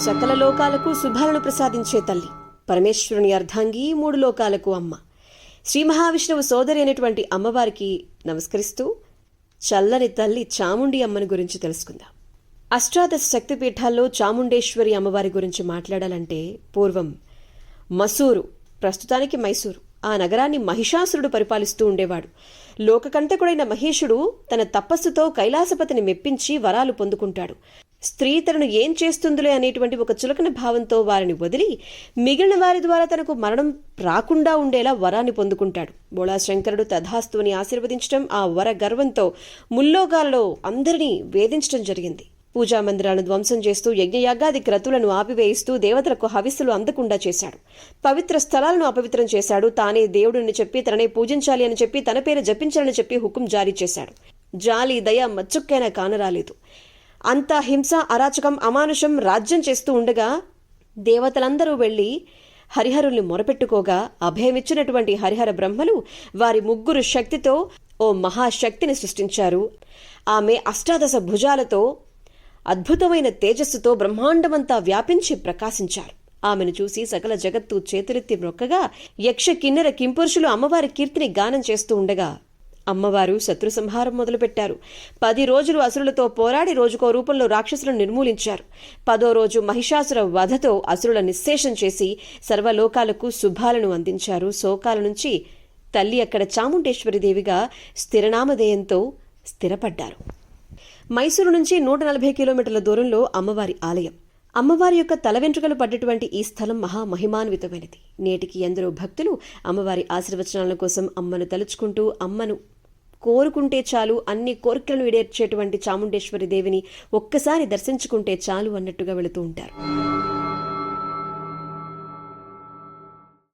సకల లోకాలకు శుభాలను ప్రసాదించే తల్లి, పరమేశ్వరుని అర్ధాంగి, 3 లోకాలకు అమ్మ, శ్రీ మహావిష్ణువు సోదరి అయినటువంటి అమ్మవారికి నమస్కరిస్తూ చల్లని తల్లి చాముండి అమ్మని గురించి తెలుసుకుందాం. అష్టాదశ శక్తిపీఠాల్లో చాముండేశ్వరి అమ్మవారి గురించి మాట్లాడాలంటే పూర్వం మసూరు, ప్రస్తుతానికి మైసూరు, ఆ నగరాన్ని మహిషాసురుడు పరిపాలిస్తూ ఉండేవాడు. లోకకంటకుడైన మహేషుడు తన తపస్సుతో కైలాసపతిని మెప్పించి వరాలు పొందుకుంటాడు. స్త్రీ తనను ఏం చేస్తుందిలే అనేటువంటి ఒక చులకన భావంతో వారిని వదిలి మిగిలిన వారి ద్వారా తనకు మరణం రాకుండా ఉండేలా వరాన్ని పొందుకుంటాడు. బోళాశంకరుడు తథాస్తుని ఆశీర్వదించడం, ఆ వర గర్వంతో ముల్లోకాలలో అందరినీ వేధించడం జరిగింది. పూజా మందిరాలను ధ్వంసం చేస్తూ యజ్ఞయాగాది క్రతులను ఆపివేయిస్తూ దేవతలకు హవిస్సులు అందకుండా చేశాడు. పవిత్ర స్థలాలను అపవిత్రం చేశాడు. తానే దేవుడిని చెప్పి తననే పూజించాలి అని చెప్పి తన పేరు జపించాలని చెప్పి హుకుం జారీ చేశాడు. జాలి దయ మచ్చుక్కైనా కానరాలేదు. అంతా హింస, అరాచకం, అమానుషం రాజ్యం చేస్తూ ఉండగా దేవతలందరూ వెళ్లి హరిహరుల్ని మొరపెట్టుకోగా అభయమిచ్చినటువంటి హరిహర బ్రహ్మలు వారి 3 శక్తితో ఓ మహాశక్తిని సృష్టించారు. ఆమె అష్టాదశ భుజాలతో అద్భుతమైన తేజస్సుతో బ్రహ్మాండమంతా వ్యాపించి ప్రకాశించారు. ఆమెను చూసి సకల జగత్తు చేతులెత్తి మొక్కగా యక్ష కిన్నెర కింపురుషులు అమ్మవారి కీర్తిని గానం చేస్తూ ఉండగా అమ్మవారు శత్రు సంహారం మొదలుపెట్టారు. 10 రోజులు అసురులతో పోరాడి రోజుకో రూపంలో రాక్షసులను నిర్మూలించారు. 10వ రోజు మహిషాసుర వధతో అసురుల నిశ్శేషం చేసి సర్వలోకాలకు శుభాలను అందించారు. శోకాల నుంచి తల్లి అక్కడ చాముండేశ్వరి దేవిగా స్థిరనామధేయంతో స్థిరపడ్డారు. మైసూరు నుంచి 140 కిలోమీటర్ల దూరంలో అమ్మవారి ఆలయం. అమ్మవారి యొక్క తల వెంట్రుకలు పడ్డటువంటి ఈ స్థలం మహామహిమాన్వితమైనది. నేటికి ఎందరో భక్తులు అమ్మవారి ఆశీర్వచనాల కోసం అమ్మను తలుచుకుంటూ, అమ్మను కోరుకుంటే చాలు అన్ని కోరికలను ఈడేర్చేటువంటి చాముండేశ్వరి దేవిని ఒక్కసారి దర్శించుకుంటే చాలు అన్నట్టుగా వెళుతూ ఉంటారు.